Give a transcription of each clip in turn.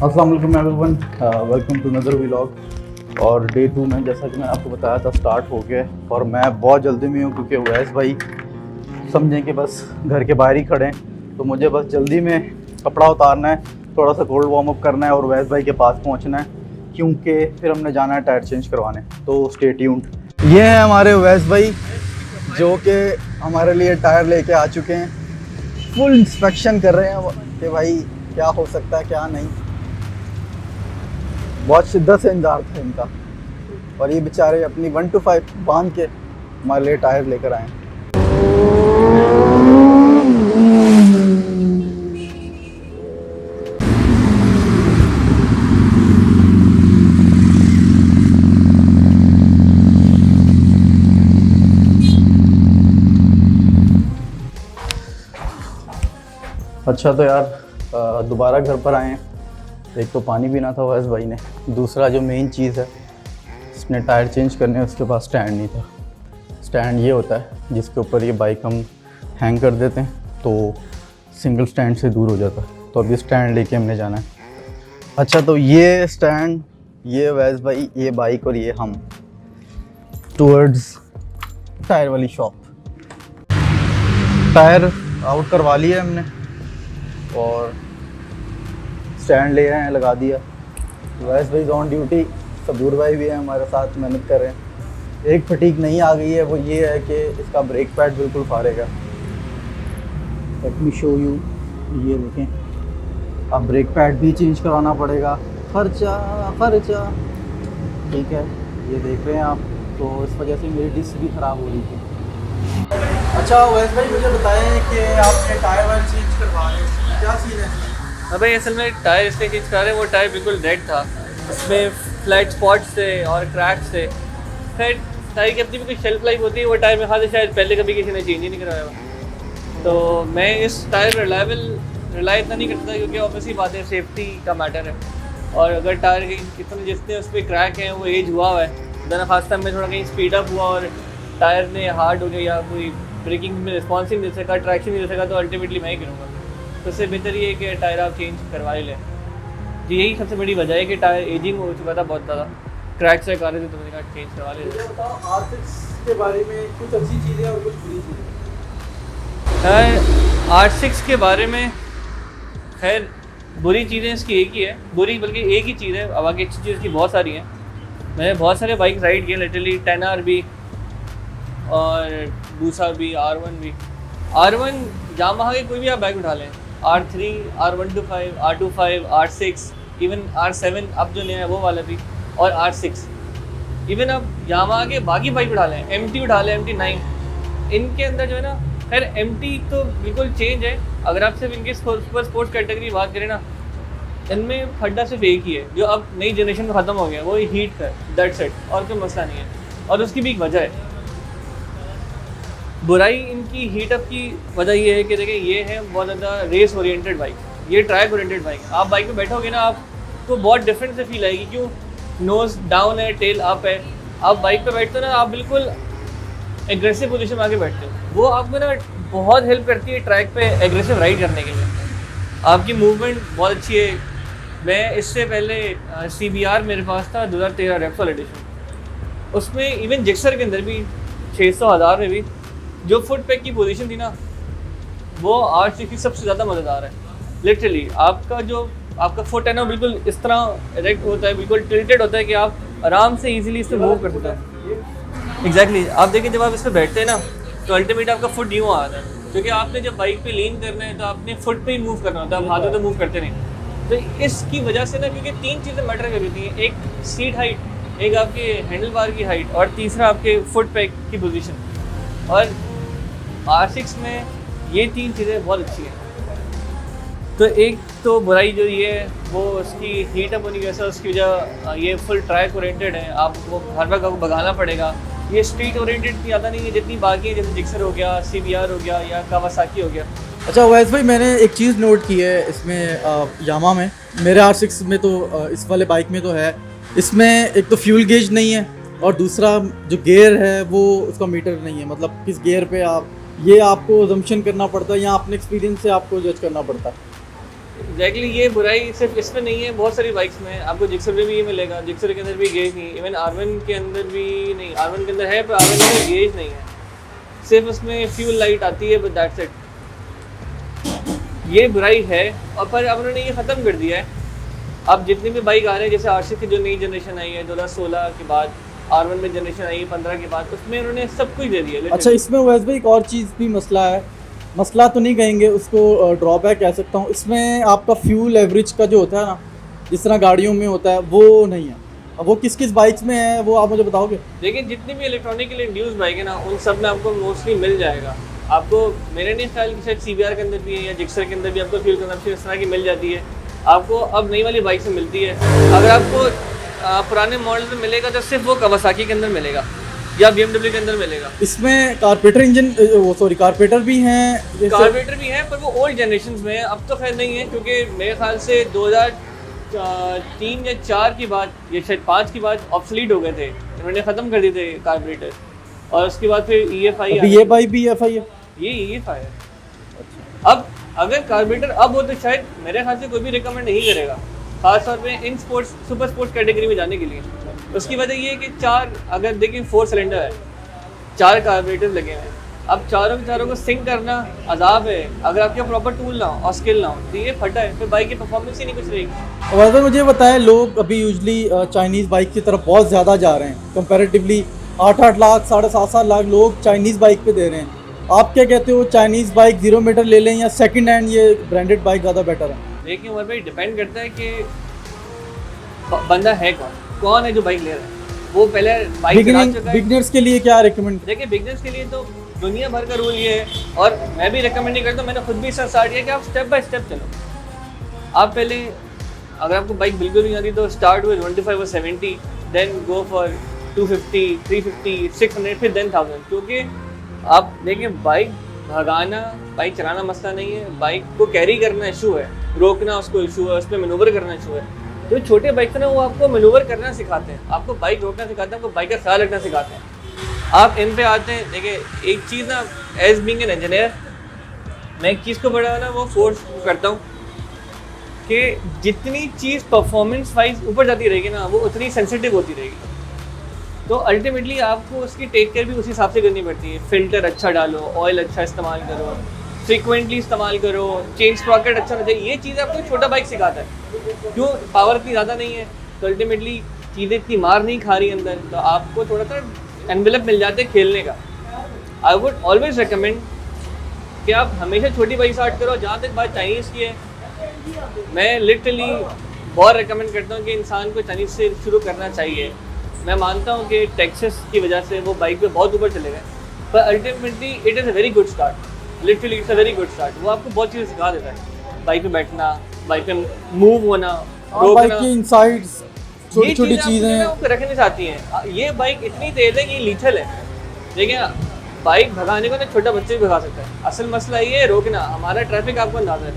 अस्सलाम वालेकुम everyone, welcome to another vlog. और डे 2 में जैसा कि मैंने आपको बताया था स्टार्ट हो गया और मैं बहुत जल्दी में हूँ क्योंकि उवैस भाई समझें कि बस घर के बाहर ही खड़े हैं, तो मुझे बस जल्दी में कपड़ा उतारना है, थोड़ा सा कोल्ड वार्म अप करना है और उवैस भाई के पास पहुँचना है क्योंकि फिर हमने जाना है टायर चेंज करवाने। तो स्टे ट्यून्ड। ये हैं हमारे उवैस भाई जो कि हमारे लिए टायर लेके आ चुके हैं। फुल इंस्पेक्शन कर रहे हैं कि भाई क्या हो सकता है क्या नहीं। बहुत शिद्दत से इंतजार था इनका और ये बेचारे अपनी 1 to 5 बांध के हमारे लिए टायर लेकर आए। अच्छा तो यार दोबारा घर पर आए हैं। एक तो पानी पीना था उवैस भाई ने, दूसरा जो मेन चीज़ है इसने टायर चेंज करने है, उसके पास स्टैंड नहीं था। स्टैंड ये होता है जिसके ऊपर ये बाइक हम हैंग कर देते हैं तो सिंगल स्टैंड से दूर हो जाता है। तो अभी स्टैंड लेके हमने जाना है। अच्छा तो ये स्टैंड, ये उवैस भाई, ये बाइक और ये हम टूवर्ड्स टायर वाली शॉप। टायर आउट करवा लिया हमने और स्टैंड ले आए हैं, लगा दिया। उवैस भाई ऑन ड्यूटी, सबूर भाई भी हैं हमारे साथ, मेहनत कर रहे हैं। एक फटीक नहीं आ गई है, वो ये है कि इसका ब्रेक पैड बिल्कुल फाड़ेगा। लेट मी शो यू, ये देखें। अब ब्रेक पैड भी चेंज कराना पड़ेगा, खर्चा खर्चा। ठीक है, ये देख रहे हैं आप। तो इस वजह से मेरी डिस्क भी ख़राब हो रही थी। अच्छा उवैस भाई मुझे बताएं कि आपने टायर वायर चेंज करवा रहे हैं, क्या सीन है? अबे असल में टायर इसलिए चेंज करा रहे हैं, वो टायर बिल्कुल डेड था, उसमें फ्लैट स्पॉट्स थे और क्रैक्स थे। खैर टायर की अपनी भी कोई शेल्फ लाइफ होती है, वो टायर में खाते शायद पहले कभी किसी ने चेंज ही नहीं कराया हुआ। तो मैं इस टायर रिलाई इतना नहीं करता क्योंकि ऑब्वियसली बात है, सेफ्टी का मैटर है। और अगर टायर के कितने जितने उस पर क्रैक हैं वो एज हुआ हुआ है, देन खास टाइम में थोड़ा कहीं स्पीड अप हुआ और टायर ने हार्ड हो गया या कोई ब्रेकिंग में रिस्पॉन्स नहीं दे सका, ट्रैक्शन नहीं दे सका, तो अल्टीमेटली मैं ही गिरूँगा। तो इससे बेहतर ये है कि टायर आप चेंज करवा ही लें। तो यही सबसे बड़ी वजह है कि टायर एजिंग हो चुका था बहुत ज़्यादा, क्रैक्स से आ रहे थे, तो मैंने कहा चेंज करवा ले। बताओ R6 के बारे में कुछ अच्छी चीज़ें और कुछ बुरी चीज़ें। R6 के बारे में खैर बुरी चीज़ें इसकी एक ही है, बुरी बल्कि एक ही चीज़ है, अब आगे अच्छी चीज़ की बहुत सारी हैं। मैंने बहुत सारे बाइक राइड किए, लिटरली 10R भी और दूसरा भी R1 भी। R1 यामाहा के कोई भी आप बाइक उठा लें, R3, R125, R25, R6, even R7 अब जो नया है वो वाला भी, और R6। इवन अब यामाहा के बाकी बाइक उठा लें, MT उठा लें, MT9, इनके अंदर जो है ना, खैर MT तो बिल्कुल चेंज है। अगर आप सिर्फ इनके सुपर स्पोर्ट्स कैटेगरी की बात करें ना, इनमें खड्डा सिर्फ एक ही है जो अब नई जनरेशन में ख़त्म हो गया, वो हीट का, दैट्स सेट, और कोई मसला नहीं है। और उसकी भी एक वजह है, बुराई इनकी हीटअप की वजह ये है कि देखिए ये है बहुत ज़्यादा रेस ओरिएंटेड बाइक, ये ट्रैक ओरिएंटेड बाइक। आप बाइक में बैठोगे ना, आपको बहुत डिफरेंट से फील आएगी। क्यों? नोज़ डाउन है, टेल अप है। आप बाइक पे बैठते हो ना, आप बिल्कुल एग्रेसिव पोजीशन में आके बैठते हो, वो आपको ना बहुत हेल्प करती है ट्रैक पे एग्रेसिव राइड करने के लिए। आपकी मूवमेंट बहुत अच्छी है। मैं इससे पहले CBR मेरे पास था 2013 रेप्सोल एडिशन, उसमें इवन जिक्सर के अंदर भी 600,000 में भी जो फुट पैक की पोजीशन थी ना, वो R6 की सबसे ज़्यादा मज़ेदार है। लिटरली आपका फुट है ना, बिल्कुल इस तरह इरेक्ट होता है, बिल्कुल टिल्टेड होता है कि आप आराम से इजीली इससे मूव कर सकते हैं। एग्जैक्टली आप देखिए, जब आप इस पर बैठते हैं ना, तो अल्टीमेट आपका फुट यूँ आता है, क्योंकि आपने जब बाइक पे लीन करना है तो आपने फुट पे ही मूव करना होता है, आप हाथों से मूव करते नहीं। तो इसकी वजह से ना, क्योंकि 3 चीज़ें मैटर करती हैं, एक सीट हाइट, एक आपके हैंडल बार की हाइट, और तीसरा आपके फुट पैक की पोजीशन। और R6 में ये 3 चीज़ें बहुत अच्छी हैं। तो एक तो बुराई जो ये है वो उसकी हीट अप होने की वजह से, उसकी वजह ये फुल ट्रैक ओरिएंटेड है, आपको हर वक्त आपको भगाना पड़ेगा। ये स्ट्रीट ओरिएंटेड ज़्यादा नहीं है जितनी बाकी है, जैसे जिक्सर हो गया, CBR हो गया या कावासाकी हो गया। अच्छा उवैस भाई, मैंने एक चीज़ नोट की है इसमें यामा में, मेरे R6 में तो इस वाले बाइक में तो है, इसमें एक तो फ्यूल गेज नहीं है और दूसरा जो गियर है वो उसका मीटर नहीं है। मतलब किस गियर पे आप, ये आपको अजम्पशन करना पड़ता है या अपने एक्सपीरियंस से आपको जज करना पड़ता है? एग्जैक्टली ये बुराई सिर्फ इसमें नहीं है, बहुत सारी बाइक्स में आपको जिक्सर में भी ये मिलेगा। जिक्सर के अंदर भी गेज नहीं, इवन R1 के अंदर भी नहीं, R1 के अंदर है पर R1 में गेज नहीं है, सिर्फ उसमें फ्यूल लाइट आती है, बट दैट्स इट। ये बुराई है और पर अब उन्होंने ये ख़त्म कर दिया है। अब जितनी भी बाइक आ रहे हैं, जैसे R6 की जो नई जनरेशन आई है 2016 के बाद, R1 में जनरेशन आई है 15 के बाद, उसमें उन्होंने सब कुछ दे दिया। अच्छा, इसमें वैसे भी एक और चीज़ भी मसला है, मसला तो नहीं कहेंगे उसको, ड्रॉबैक कह सकता हूँ। इसमें आपका फ्यूल एवरेज का जो होता है ना, जिस तरह गाड़ियों में होता है, वो नहीं है। अब वो किस किस बाइक्स में है वो आप मुझे बताओगे? लेकिन जितनी भी इलेक्ट्रॉनिकली इंड्यूस बाइक है ना, उन सब में आपको मोस्टली मिल जाएगा। आपको मेरे नहीं ख्याल कि शायद CBR के अंदर भी है या जिक्सर के अंदर भी आपको फ्यूल कंजम्पशन इस तरह की मिल जाती है। आपको अब नई वाली बाइक से मिलती है। अगर आपको पुराने मॉडल में मिलेगा तो सिर्फ वो कवासाकी के अंदर मिलेगा या BMW के अंदर मिलेगा। इसमें कारपेटर इंजन, वो सॉरी कारपेटर भी हैं, कारपेटर भी हैं, पर वो ओल्ड जनरेशन में है, अब तो खैर नहीं है, क्योंकि मेरे ख्याल से 2003 या 4 की बात या शायद 5 की बात ऑब्सोलीट हो गए थे, इन्होंने ख़त्म कर दिए थे कारपेटर। और उसके बाद फिर EFI, ये बाइक भी EFI है, ये EFI है। अब अगर कार्बोरेटर अब हो तो शायद मेरे ख्याल से कोई भी रिकमेंड नहीं करेगा, खास तौर पे in sports super sports category में जाने के लिए। उसकी वजह ये है कि 4, अगर देखिए 4 सिलेंडर है, 4 कार्बोरेटर लगे हुए हैं, अब चारों के चारों को सिंक करना अजाब है। अगर आपके प्रॉपर टूल ना हो और स्किल ना हो तो ये फटा है, फिर बाइक की परफॉर्मेंस ही नहीं कुछ रहेगी। वैसे मुझे बताया, लोग अभी यूजली चाइनीज़ बाइक की तरफ बहुत ज़्यादा जा रहे हैं, कंपैरेटिवली 8-8 लाख 7.5 लाख लोग चाइनीज़ बाइक पे दे रहे हैं। आप क्या कहते हो, चाइनीज़ बाइक 0 मीटर ले लें या सेकंड हैंड ये ब्रांडेड बाइक ज़्यादा बेटर है? देखिए वहाँ पे डिपेंड करता है कि बंदा है कौन है जो बाइक ले रहा है। वो पहले बाइक चला चुका है। बिगनर्स के लिए क्या रिकमेंड? देखिए बिगनर्स के लिए तो दुनिया भर का रूल ये है, और मैं भी रिकमेंड नहीं करता, मैंने खुद भी इसका स्टार्ट किया कि आप स्टेप बाय स्टेप चलो। आप पहले, अगर आपको बाइक बिल्कुल नहीं आती तो स्टार्ट विद 25 और 70, देन गो फॉर 250, 350, 600, फिर देन 1000। क्योंकि आप देखिए बाइक भगाना, बाइक चलाना मसला नहीं है, बाइक को कैरी करना इशू है, रोकना उसको इशू है, उस पर मैनूवर करना इशू है। तो छोटे बाइक ना वो आपको मैनूवर करना सिखाते हैं, आपको बाइक रोकना सिखाते हैं, आपको बाइक का ख्याल रखना सिखाते हैं। आप इन पे आते हैं। देखिए एक चीज़ ना, एज बीइंग एन इंजीनियर, मैं एक चीज़ को बड़ा ना वो फोर्स करता हूँ कि जितनी चीज़ परफॉर्मेंस वाइज ऊपर जाती रहेगी ना, वो उतनी सेंसिटिव होती रहेगी। तो अल्टीमेटली आपको उसकी टेक केयर भी उसी हिसाब से करनी पड़ती है। फिल्टर अच्छा डालो, ऑयल अच्छा इस्तेमाल करो, फ्रीक्वेंटली इस्तेमाल करो, चेन स्प्रॉकेट अच्छा होना चाहिए। ये चीज़ आपको छोटा बाइक सिखाता है। क्यों? पावर इतनी ज़्यादा नहीं है तो अल्टीमेटली चीज़ें इतनी मार नहीं खा रही अंदर, तो आपको थोड़ा सा एनवेलप मिल जाते हैं खेलने का। आई वुड ऑलवेज रिकमेंड कि आप हमेशा छोटी बाइक स्टार्ट करो। जहाँ तक बात चाइनीज़ की है, मैं लिटरली बहुत रिकमेंड करता हूँ कि इंसान को चाइनीज़ से शुरू करना चाहिए। मैं मानता हूँ कि टेक्सास की वजह से वो बाइक पे बहुत ऊपर चले गए, पर ultimately it is a very good start. Literally it's a very good start. वो आपको बहुत चीज़ें सिखा देता है, बाइक पे बैठना, बाइक पे मूव होना, बाइक की इनसाइड्स, छोटी छोटी चीज़ें रखनी चाहती हैं। ये बाइक इतनी तेज है कि लीथल है। देखिए बाइक भगाने को ना छोटा बच्चे भी भगा सकता है, असल मसला ये है रोकना। हमारा ट्रैफिक आपको अंदाजा है,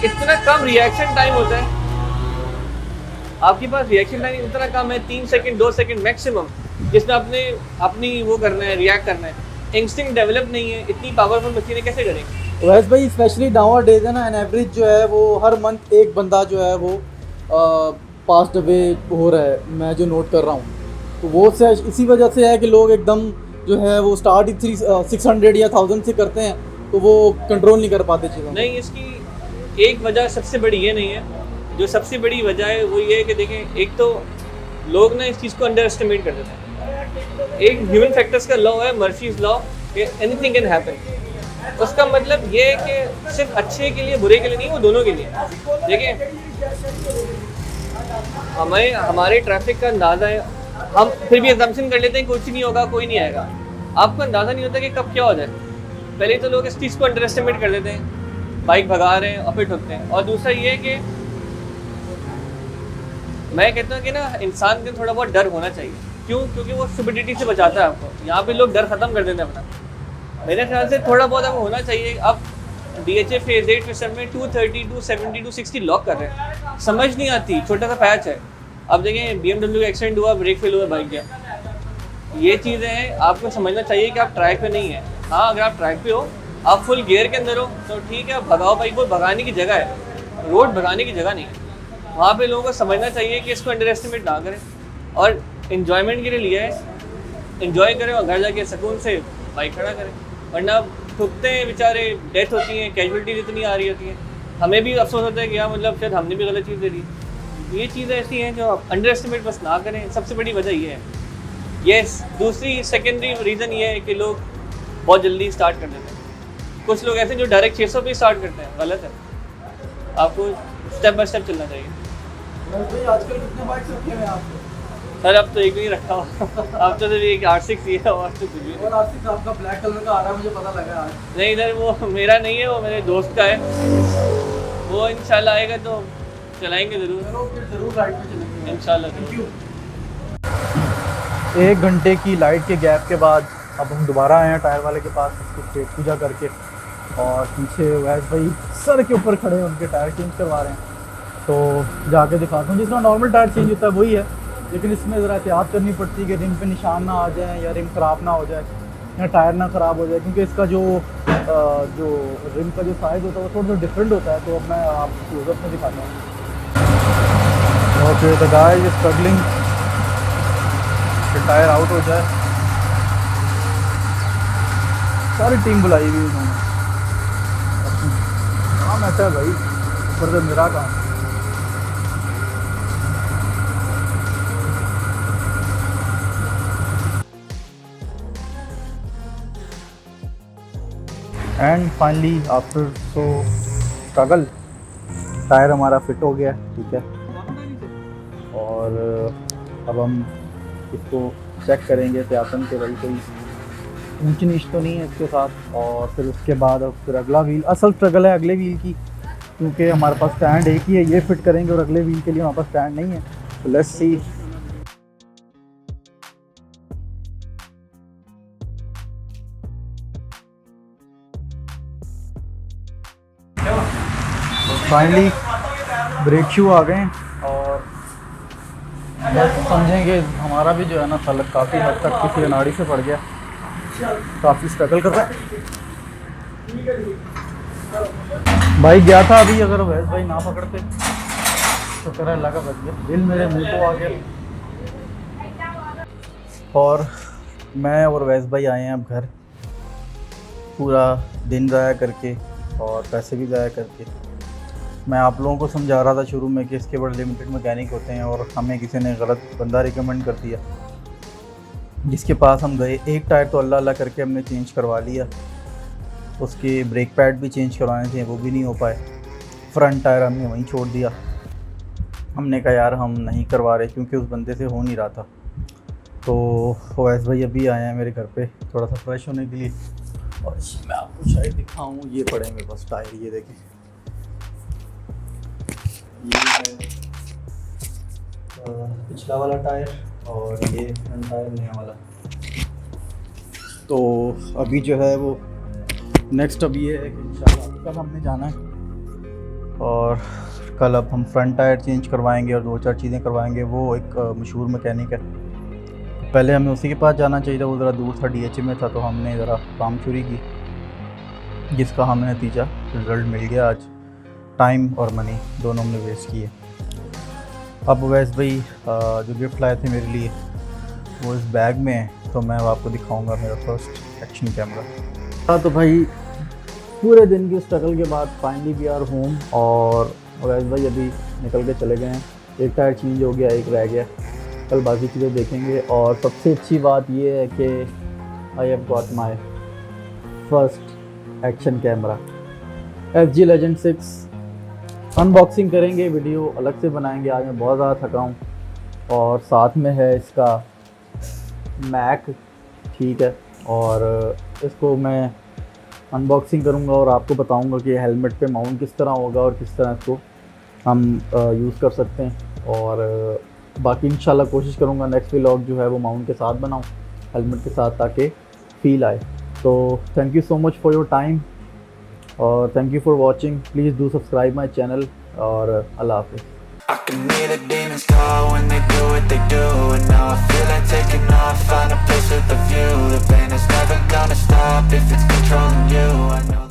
इतना कम रिएक्शन टाइम होता है, आपके पास रिएक्शन टाइम इतना कम है, 3 सेकंड 2 सेकंड मैक्सिमम, जिसमें आपने अपनी वो करना है, रिएक्ट करना है। इंस्टिंक्ट डेवलप नहीं है, इतनी पावरफुल मशीनें कैसे करेंगे? वैसे भाई स्पेशली नाउ डेज है ना, एन एवरेज जो है वो हर मंथ एक बंदा जो है वो पास्ट अवे हो रहा है, मैं जो नोट कर रहा हूँ। तो वो से इसी वजह से है कि लोग एकदम जो है वो स्टार्ट ही 600 या 1000 से करते हैं, तो वो कंट्रोल नहीं कर पाते चीज़ों। नहीं, इसकी एक वजह सबसे बड़ी ये नहीं है। जो सबसे बड़ी वजह है वो ये है कि देखें, एक तो लोग ना इस चीज़ को अंडर एस्टिमेट कर देते हैं। एक ह्यूमन फैक्टर्स का लॉ है, मर्फीज लॉ, कि एनीथिंग कैन हैपन। उसका मतलब ये है कि सिर्फ अच्छे के लिए बुरे के लिए नहीं, वो दोनों के लिए। देखिए हमारे ट्रैफिक का अंदाज़ा है, हम फिर भी एग्जाम्पशन कर लेते हैं कुछ नहीं होगा, कोई नहीं आएगा। आपको अंदाज़ा नहीं होता कि कब क्या हो जाए। पहले तो लोग इस चीज़ को अंडर एस्टिमेट कर देते हैं, बाइक भगा रहे हैं और फिर ठुकते हैं। और दूसरा ये है कि मैं कहता हूँ कि ना इंसान के थोड़ा बहुत डर होना चाहिए। क्यों? क्योंकि वो स्टुपिडिटी से बचाता है आपको। यहाँ पे लोग डर ख़त्म कर देते हैं अपना। मेरे ख्याल से थोड़ा बहुत आपको होना चाहिए। अब DHA फेज 8 सिस्टम में 230, 270, 260 लॉक कर रहे हैं, समझ नहीं आती, छोटा सा पैच है। अब देखें BMW का एक्सीडेंट हुआ, ब्रेक फेल हुआ, बाइक गया। ये चीज़ें हैं, आपको समझना चाहिए कि आप ट्रैक पे नहीं है। हाँ, अगर आप ट्रैक पे हो, आप फुल गियर के अंदर हो तो ठीक है, आप भगाओ, बाइक को भगाने की जगह है। रोड भगाने की जगह नहीं है। वहाँ पे लोगों को समझना चाहिए कि इसको अंडर एस्टिमेट ना करें और इन्जॉयमेंट के लिए लिया है, इन्जॉय करें और घर जाके सुकून से बाइक खड़ा करें। वरना ठुकते हैं बेचारे, डेथ होती है, कैजुअलिटीज इतनी आ रही होती है, हमें भी अफसोस होता है कि यार मतलब शायद हमने भी गलत चीज़ दे दी। ये चीज़ें ऐसी हैं जो आप अंडर एस्टिमेट बस ना करें, सबसे बड़ी वजह ये है। यस, दूसरी सेकेंडरी रीज़न ये है कि लोग बहुत जल्दी स्टार्ट कर देते हैं। कुछ लोग ऐसे जो डायरेक्ट 600 पे स्टार्ट करते हैं, गलत है। आपको स्टेप बाय स्टेप चलना चाहिए। भाई आजकल कितने बाइक्स रखे हुए हैं आपके? सर अब तो एक भी नहीं रखा हुआ अब तो सिर्फ एक R6 ही है और तो कुछ भी नहीं। और R6 आपका ब्लैक कलर का आ रहा है, मुझे पता लगा आज। नहीं सर, वो मेरा नहीं है, वो मेरे दोस्त का है। वो इंशाल्लाह आएगा तो चलाएंगे ज़रूर। चलो फिर ज़रूर राइड पे चलेंगे इंशाल्लाह। Thank you. 1 घंटे की लाइट के गैप के बाद अब हम दोबारा आए हैं टायर वाले के पास, उसकी पेट पूजा करके। और पीछे वैस भाई सर के ऊपर खड़े हैं, उनके टायर चेंज करवा रहे हैं। तो जाके दिखाता हूँ। जिसमें नॉर्मल टायर चेंज होता है वही है, लेकिन इसमें ज़रा एहतियात करनी पड़ती है कि रिम पे निशान ना आ जाए या रिम ख़राब ना हो जाए या टायर ना ख़राब हो जाए, क्योंकि इसका जो रिम का जो साइज़ होता है वो थोड़ा सा डिफरेंट होता है। तो अब मैं आपको क्लोजअप में दिखाता हूँ। Okay, the guy is struggling कि टायर आउट हो जाए। सारी टीम बुलाई हुई उन्होंने, काम ऐसा है भाई, ऊपर से मेरा काम। And finally after so struggle tyre हमारा फिट हो गया, ठीक है। और अब हम इसको चेक करेंगे त्यातन के भाई कोई ऊंच नीच तो नहीं है इसके साथ। और फिर उसके बाद अब फिर अगला व्हील, असल स्ट्रगल है अगले व्हील की, क्योंकि हमारे पास स्टैंड एक ही है, ये फिट करेंगे और अगले व्हील के लिए हमारे पास स्टैंड नहीं है। तो let's see. Finally brake shoe आ गए हैं और बस समझेंगे हमारा भी जो है ना फलक काफ़ी हद तक किसी अनाड़ी से पड़ गया, काफ़ी स्ट्रगल कर रहा है। भाई गया था अभी, अगर वैस भाई ना पकड़ते तो कर अल्लाह का बच गया, दिल मेरे मुंह को आ गया। और मैं और वैस भाई आए हैं अब घर, पूरा दिन ज़ाया करके और पैसे भी ज़ाया करके। मैं आप लोगों को समझा रहा था शुरू में कि इसके बड़े लिमिटेड मैकेनिक होते हैं और हमें किसी ने गलत बंदा रिकमेंड कर दिया, जिसके पास हम गए। एक टायर तो अल्लाह अल्लाह करके हमने चेंज करवा लिया, उसके ब्रेक पैड भी चेंज करवाने थे, वो भी नहीं हो पाए। फ्रंट टायर हमने वहीं छोड़ दिया। हमने कहा यार हम नहीं करवा रहे, क्योंकि उस बंदे से हो नहीं रहा था। तो वैस भाई अभी आए हैं मेरे घर पे थोड़ा सा फ्रेश होने के लिए। और मैं आपको शायद दिखाऊँ, ये पड़े मेरे पास टायर, ये देखें, ये है पिछला वाला टायर और ये फ्रंट टायर नया वाला। तो अभी जो है वो नेक्स्ट अब ये है कि इंशाल्लाह कल हमने जाना है और कल अब हम फ्रंट टायर चेंज करवाएंगे और 2-4 चीज़ें करवाएंगे। वो एक मशहूर मैकेनिक है, पहले हमें उसी के पास जाना चाहिए था, वो ज़रा दूर था, DH में था, तो हमने ज़रा काम चोरी की, जिसका हमें नतीजा रिज़ल्ट मिल गया आज। टाइम और मनी दोनों हमने वेस्ट किए। अब वैस भाई जो गिफ्ट लाए थे मेरे लिए वो इस बैग में है, तो मैं आपको दिखाऊंगा मेरा फर्स्ट एक्शन कैमरा। हाँ तो भाई पूरे दिन की स्ट्रगल के बाद फाइनली वी आर होम और वैस भाई अभी निकल के चले गए हैं। एक टायर चेंज हो गया, एक रह गया, कल बाकी चीज़ें देखेंगे। और सबसे अच्छी बात ये है कि I have got my first action camera FG Legend 6। Unboxing करेंगे, वीडियो अलग से बनाएंगे। आज मैं बहुत ज़्यादा थका हूँ और साथ में है इसका मैक, ठीक है। और इसको मैं अनबॉक्सिंग करूँगा और आपको बताऊँगा कि हेलमेट पे माउंट किस तरह होगा और किस तरह इसको हम यूज़ कर सकते हैं। और बाकी इंशाल्लाह कोशिश करूँगा नेक्स्ट व्लॉग जो है वो माउंट के साथ बनाऊँ, हेलमेट के साथ, ताकि फील आए। तो thank you so much for your time और thank you for watching. Please do subscribe my channel और अल्लाह हाफिज़। I can hear the demons call when they do what they do, and now I feel like taking off, find a place with a view. The pain is never gonna stop if it's controlling you. I know